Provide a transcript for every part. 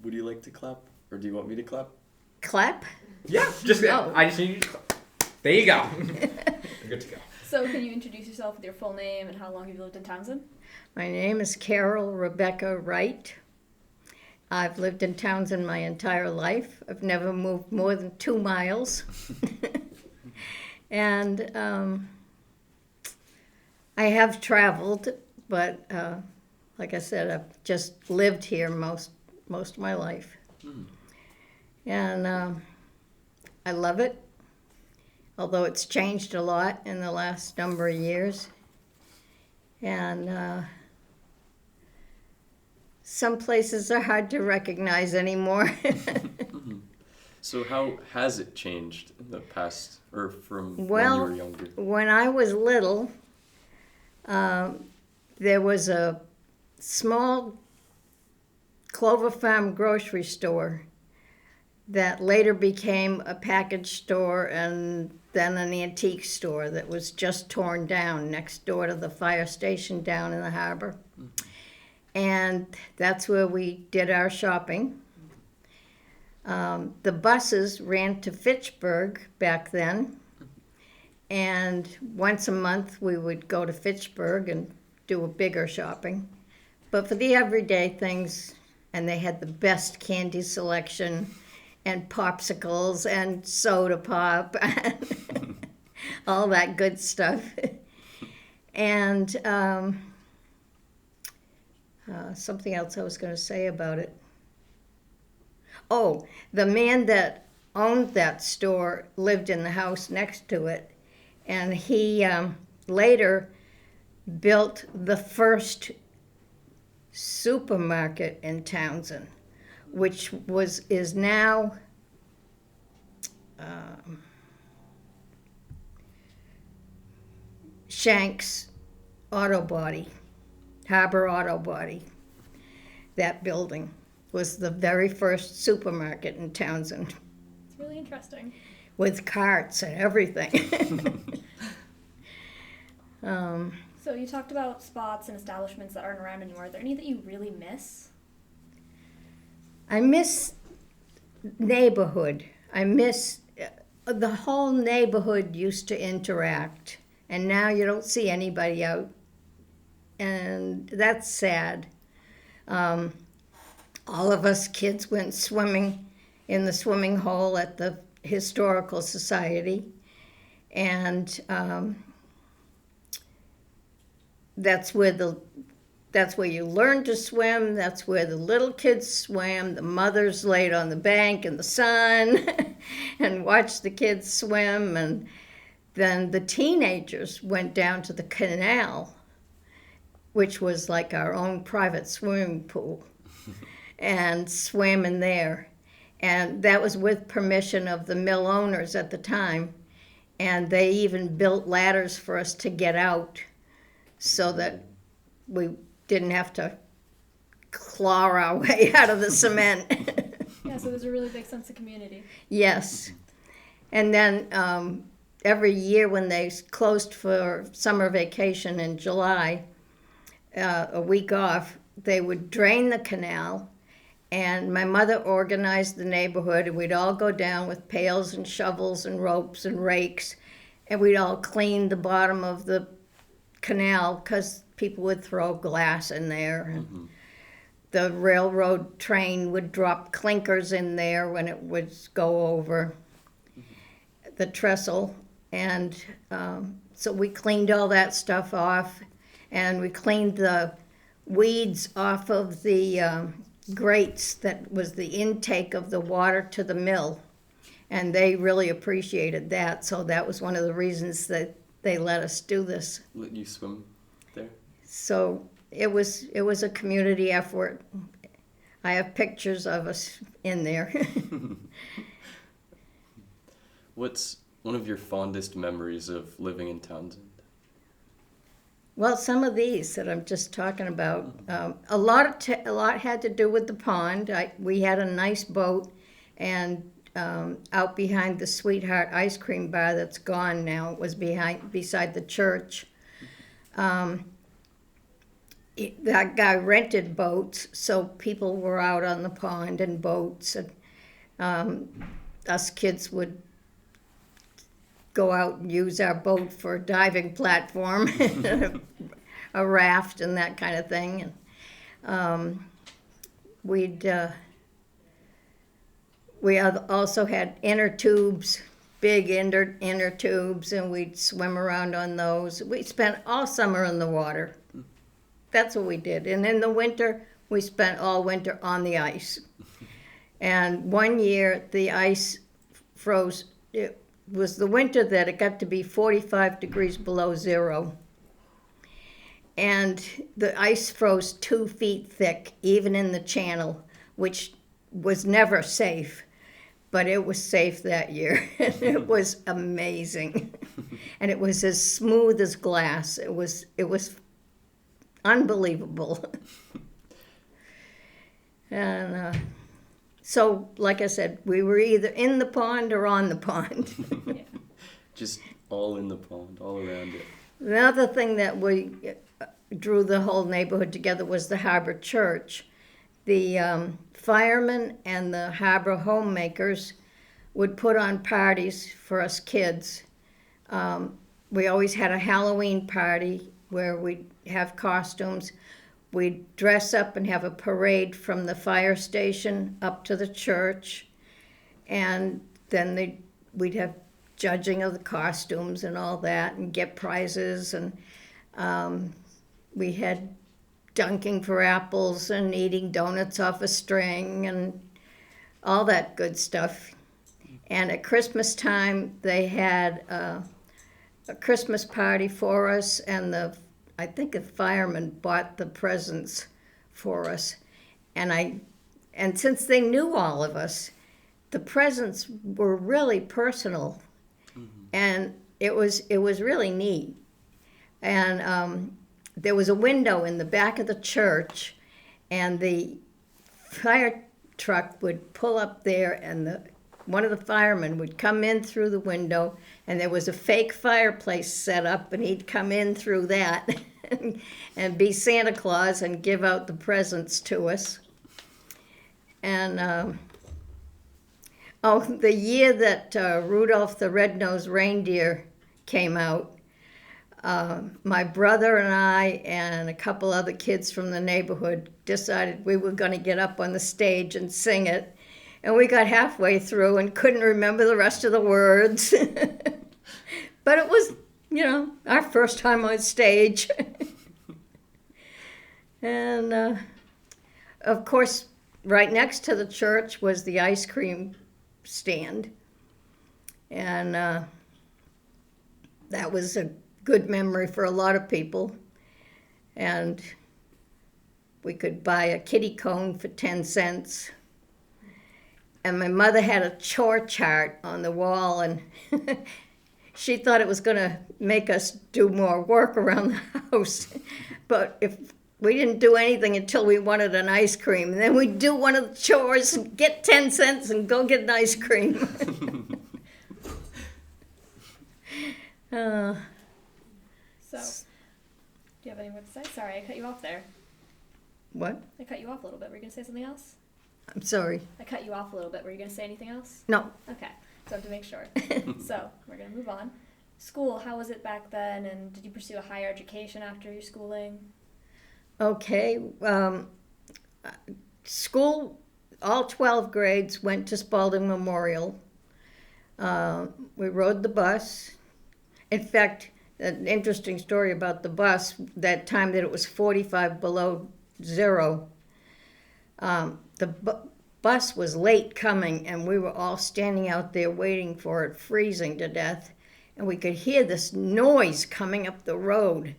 Would you like to clap, or do you want me to clap? Clap? Yeah, I just need you to clap. There you go. You're good to go. So can you introduce yourself with your full name and how long have you lived in Townsend? My name is Carol Rebecca Wright. I've lived in Townsend my entire life. I've never moved more than 2 miles. And I have traveled, but like I said, I've just lived here most of my life. And I love it, although it's changed a lot in the last number of years. And some places are hard to recognize anymore. So how has it changed in the past, or from Well, when you were younger? When I was little, there was a small Clover Farm grocery store that later became a package store and then an antique store that was just torn down next door to the fire station down in the harbor. And that's where we did our shopping. The buses ran to Fitchburg back then, and once a month we would go to Fitchburg and do a bigger shopping. But for the everyday things, and they had the best candy selection and popsicles and soda pop and all that good stuff. And something else I was going to say about it. Oh, the man that owned that store lived in the house next to it, and he later built the first supermarket in Townsend, which is now Shank's Auto Body, Harbor Auto Body. That building was the very first supermarket in Townsend. It's really interesting. With carts and everything. So you talked about spots and establishments that aren't around anymore. Are there any that you really miss? I miss neighborhood. I miss the whole neighborhood used to interact, and now you don't see anybody out, and that's sad. All of us kids went swimming in the swimming hole at the Historical Society, and that's where you learn to swim. That's where the little kids swam. The mothers laid on the bank in the sun and watched the kids swim. And then the teenagers went down to the canal, which was like our own private swimming pool, and swam in there. And that was with permission of the mill owners at the time. And they even built ladders for us to get out so that we didn't have to claw our way out of the cement. Yeah, so there's a really big sense of community. Yes. And then every year when they closed for summer vacation in July, a week off, they would drain the canal, and my mother organized the neighborhood, and we'd all go down with pails and shovels and ropes and rakes, and we'd all clean the bottom of the canal because people would throw glass in there. And the railroad train would drop clinkers in there when it would go over the trestle. And so we cleaned all that stuff off, and we cleaned the weeds off of the grates that was the intake of the water to the mill. And they really appreciated that, so that was one of the reasons that they let us do this. Let you swim there? So it was a community effort. I have pictures of us in there. What's one of your fondest memories of living in Townsend? Well, some of these that I'm just talking about, a lot had to do with the pond. We had a nice boat, and out behind the Sweetheart ice cream bar that's gone now. It was beside the church. that guy rented boats, so people were out on the pond in boats, and us kids would go out and use our boat for a diving platform, a raft, and that kind of thing. And we also had inner tubes, big inner tubes, and we'd swim around on those. We spent all summer in the water. That's what we did. And in the winter, we spent all winter on the ice. And one year, the ice froze. It was the winter that it got to be 45 degrees below zero. And the ice froze 2 feet thick, even in the channel, which was never safe. But it was safe that year. It was amazing. And it was as smooth as glass. It was unbelievable. And so, like I said, we were either in the pond or on the pond. Yeah. Just all in the pond, all around it. The other thing that we drew the whole neighborhood together was the Harbor Church. The firemen and the harbor homemakers would put on parties for us kids. We always had a Halloween party where we'd have costumes. We'd dress up and have a parade from the fire station up to the church. And then we'd have judging of the costumes and all that and get prizes. And we had dunking for apples and eating donuts off a string and all that good stuff. And at Christmas time, they had a Christmas party for us, and I think the firemen bought the presents for us. And since they knew all of us, the presents were really personal, and it was really neat. And there was a window in the back of the church, and the fire truck would pull up there, and one of the firemen would come in through the window, and there was a fake fireplace set up, and he'd come in through that and be Santa Claus and give out the presents to us. And the year that Rudolph the Red-Nosed Reindeer came out, my brother and I and a couple other kids from the neighborhood decided we were going to get up on the stage and sing it. And we got halfway through and couldn't remember the rest of the words. But it was, our first time on stage. And, of course, right next to the church was the ice cream stand. And that was a good memory for a lot of people. And we could buy a kitty cone for 10 cents. And my mother had a chore chart on the wall, and she thought it was going to make us do more work around the house. But if we didn't do anything until we wanted an ice cream, and then we'd do one of the chores, and get 10 cents, and go get an ice cream. So, do you have any more to say? Sorry, I cut you off there. What? I cut you off a little bit. Were you going to say something else? I'm sorry. I cut you off a little bit. Were you going to say anything else? No. Okay, so I have to make sure. So, we're going to move on. School, how was it back then, and did you pursue a higher education after your schooling? Okay. School, all 12 grades went to Spalding Memorial. We rode the bus. In fact, an interesting story about the bus, that time that it was 45 below zero, the bus was late coming, and we were all standing out there waiting for it, freezing to death. And we could hear this noise coming up the road,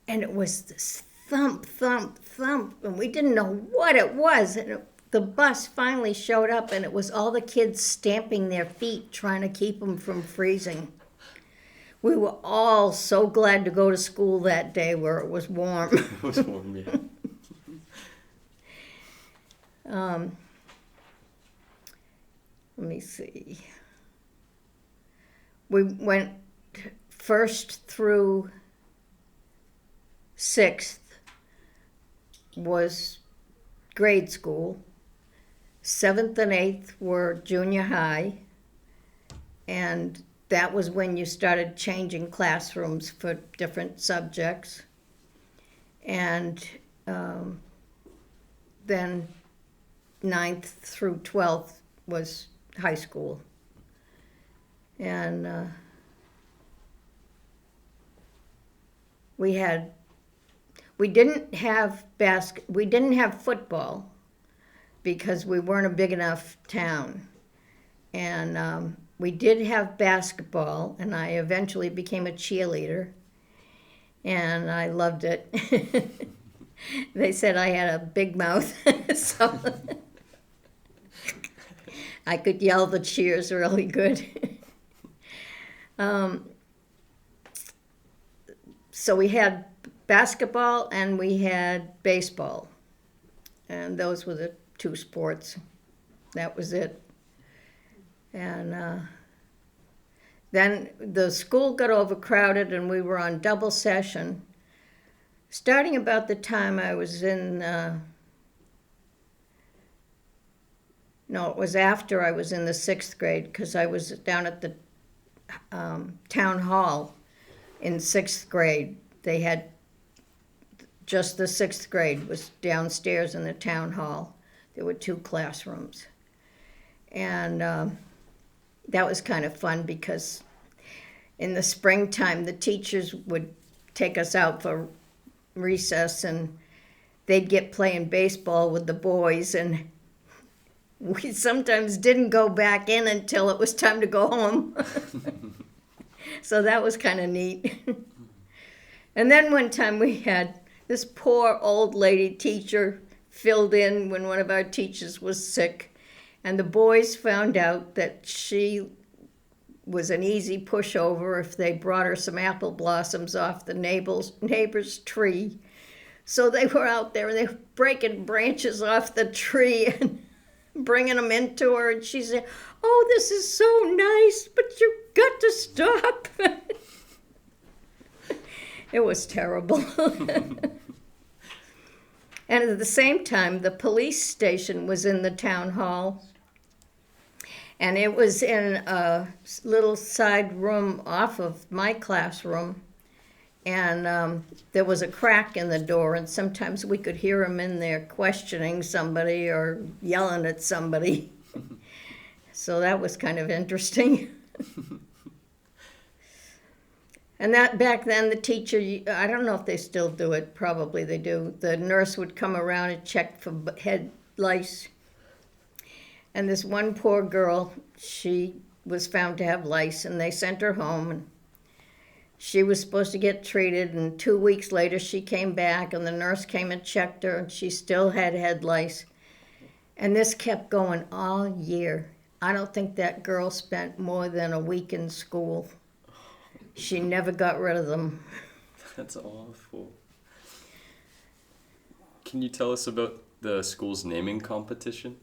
and it was this thump, thump, thump, and we didn't know what it was. And the bus finally showed up, and it was all the kids stamping their feet, trying to keep them from freezing. We were all so glad to go to school that day where it was warm. It was warm, yeah. Let me see. We went first through 6th was grade school. 7th and 8th were junior high. And that was when you started changing classrooms for different subjects. And then 9th through 12th was high school. And we didn't have football because we weren't a big enough town. And we did have basketball, and I eventually became a cheerleader, and I loved it. They said I had a big mouth, so I could yell the cheers really good. So we had basketball and we had baseball, and those were the two sports. That was it. And then the school got overcrowded and we were on double session. Starting about the time I was in, no, it was after I was in the 6th grade, because I was down at the town hall in 6th grade. They had just the 6th grade was downstairs in the town hall. There were 2 classrooms. And that was kind of fun because in the springtime, the teachers would take us out for recess and they'd get playing baseball with the boys, and we sometimes didn't go back in until it was time to go home. So that was kind of neat. And then one time we had this poor old lady teacher filled in when one of our teachers was sick. And the boys found out that she was an easy pushover if they brought her some apple blossoms off the neighbor's tree. So they were out there and they were breaking branches off the tree and bringing them into her. And she said, "Oh, this is so nice, but you've got to stop." It was terrible. And at the same time, the police station was in the town hall. And it was in a little side room off of my classroom. And there was a crack in the door, and sometimes we could hear them in there questioning somebody or yelling at somebody. So that was kind of interesting. And that back then, the teacher, I don't know if they still do it, probably they do. The nurse would come around and check for head lice. And this one poor girl, she was found to have lice, and they sent her home. And she was supposed to get treated, and 2 weeks later she came back, and the nurse came and checked her, and she still had head lice. And this kept going all year. I don't think that girl spent more than a week in school. She never got rid of them. That's awful. Can you tell us about the school's naming competition?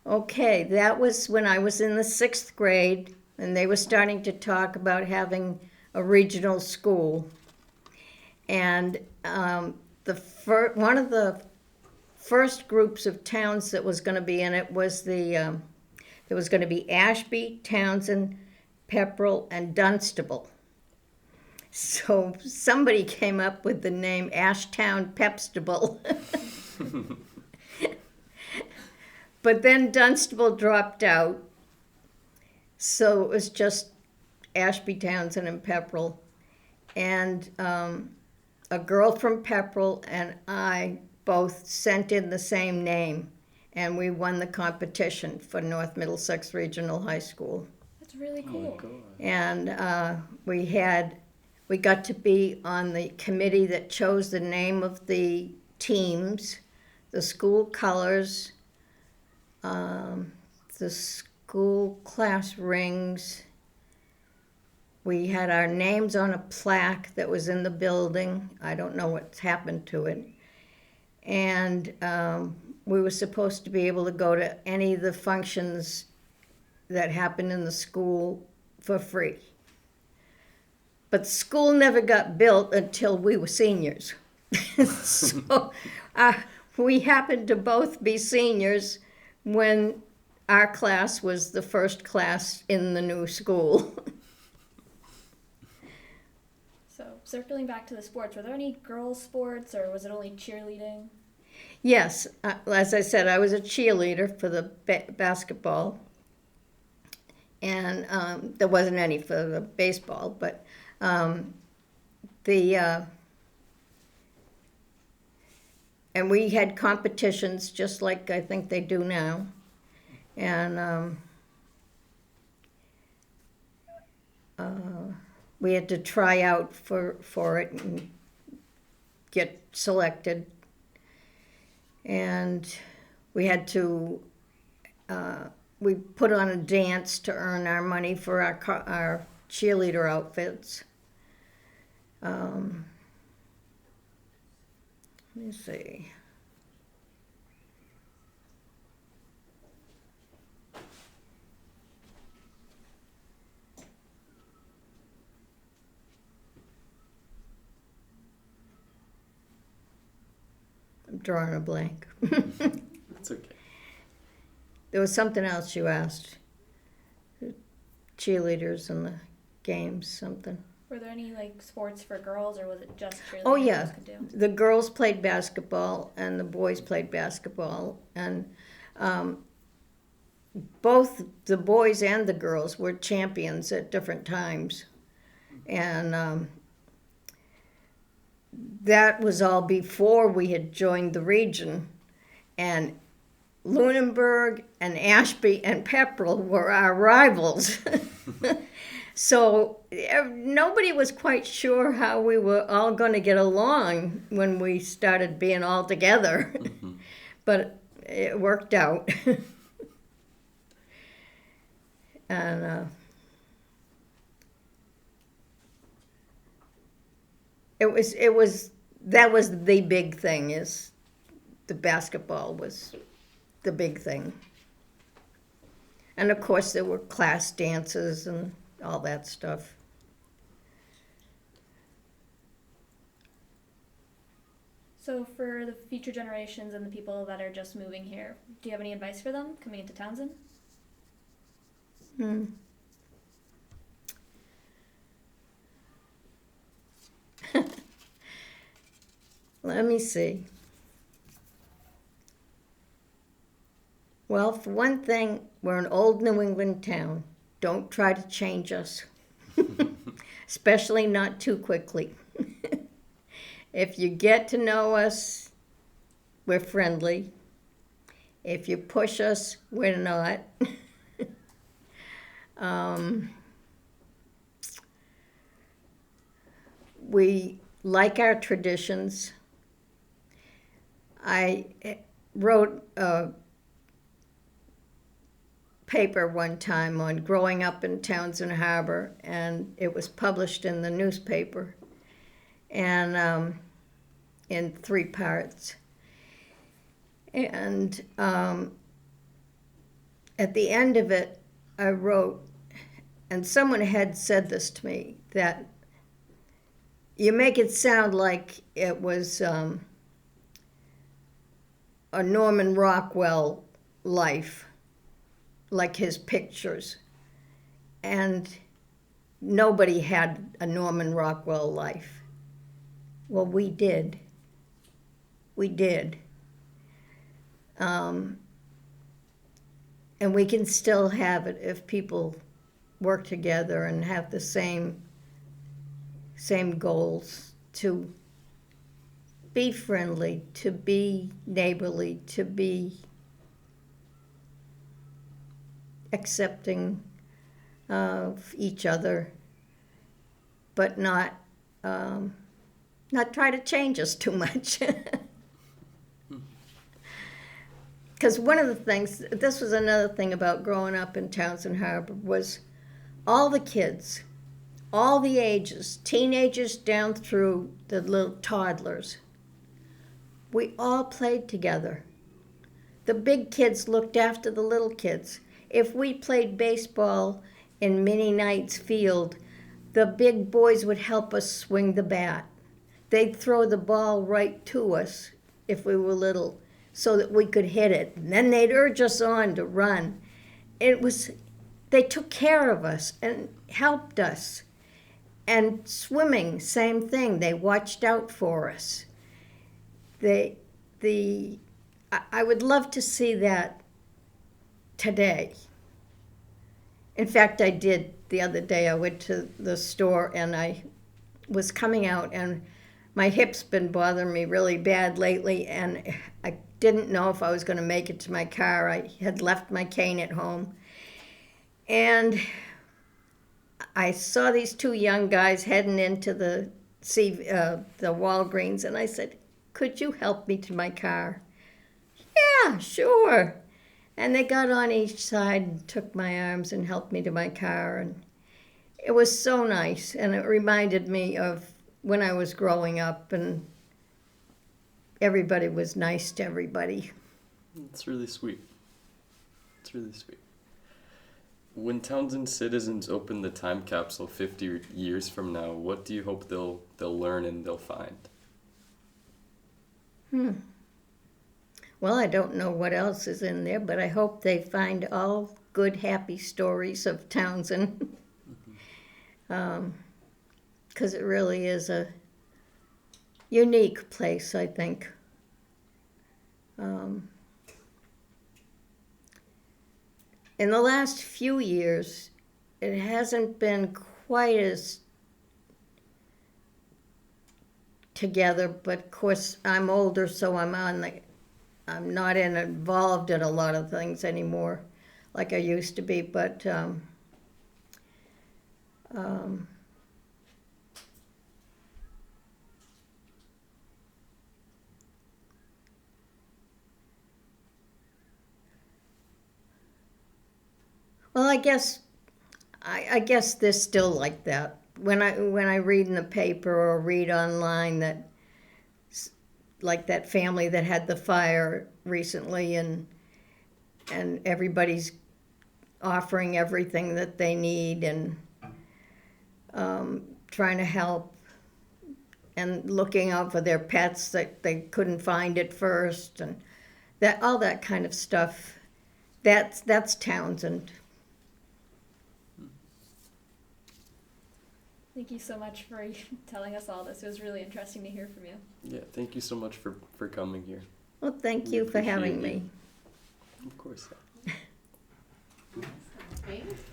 Okay, that was when I was in the 6th grade, and they were starting to talk about having a regional school. And one of the first groups of towns that was going to be in it was there was going to be Ashby, Townsend, Pepperell, and Dunstable. So somebody came up with the name Ashtown Pepstable. But then Dunstable dropped out, so it was just Ashby, Townsend, and Pepperell. And a girl from Pepperell and I both sent in the same name, and we won the competition for North Middlesex Regional High School. That's really cool. Oh my God. And we got to be on the committee that chose the name of the teams, the school colors, the school class rings. We had our names on a plaque that was in the building. I don't know what's happened to it. And we were supposed to be able to go to any of the functions that happened in the school for free. But the school never got built until we were seniors. So We happened to both be seniors when our class was the first class in the new school. So, circling back to the sports, were there any girls' sports or was it only cheerleading? Yes, as I said, I was a cheerleader for the basketball, and there wasn't any for the baseball, but and we had competitions just like I think they do now, and we had to try out for it and get selected. And we had to, we put on a dance to earn our money for our cheerleader outfits. Let me see. I'm drawing a blank. It's okay. There was something else you asked. Cheerleaders and the games, something. Were there any like sports for girls or was it just cheerleading? Oh yeah, girls could do? the girls played basketball and the boys played basketball, and both the boys and the girls were champions at different times, and that was all before we had joined the region, and Lunenburg and Ashby and Pepperell were our rivals. So nobody was quite sure how we were all going to get along when we started being all together. Mm-hmm. But it worked out. And that was the big thing, is the basketball was the big thing. And of course there were class dances and all that stuff. So for the future generations and the people that are just moving here, do you have any advice for them coming into Townsend? Let me see. Well, for one thing, we're an old New England town. Don't try to change us, especially not too quickly. If you get to know us, we're friendly. If you push us, we're not. We like our traditions. I wrote a paper one time on growing up in Townsend Harbor, and it was published in the newspaper, and in 3 parts. And at the end of it, I wrote, and someone had said this to me, that you make it sound like it was a Norman Rockwell life, like his pictures. And nobody had a Norman Rockwell life. Well, we did. We did. And we can still have it if people work together and have the same goals, to be friendly, to be neighborly, to be accepting of each other, but not try to change us too much. Because one of the things, this was another thing about growing up in Townsend Harbor, was all the kids, all the ages, teenagers down through the little toddlers, we all played together. The big kids looked after the little kids. If we played baseball in Minnie Knight's field, the big boys would help us swing the bat. They'd throw the ball right to us if we were little so that we could hit it. And then they'd urge us on to run. They took care of us and helped us. And swimming, same thing. They watched out for us. I would love to see that today. In fact, I did the other day. I went to the store and I was coming out, and my hip's been bothering me really bad lately, and I didn't know if I was going to make it to my car. I had left my cane at home. And I saw these two young guys heading into the Walgreens, and I said, "Could you help me to my car?" "Yeah, sure." And they got on each side and took my arms and helped me to my car. And it was so nice, and it reminded me of when I was growing up, and everybody was nice to everybody. It's really sweet. It's really sweet. When Townsend citizens open the time capsule 50 years from now, what do you hope they'll learn and they'll find? Well, I don't know what else is in there, but I hope they find all good, happy stories of Townsend. Because it really is a unique place, I think. In the last few years, it hasn't been quite as together, but of course I'm older, so I'm not involved in a lot of things anymore like I used to be, but well, I guess they're still like that. When I read in the paper or read online that, like that family that had the fire recently, and everybody's offering everything that they need and trying to help and looking out for their pets that they couldn't find at first, and that all that kind of stuff. That's Townsend. Thank you so much for telling us all this. It was really interesting to hear from you. Yeah, thank you so much for coming here. Well, thank We you for having appreciate me. Of course. Thanks.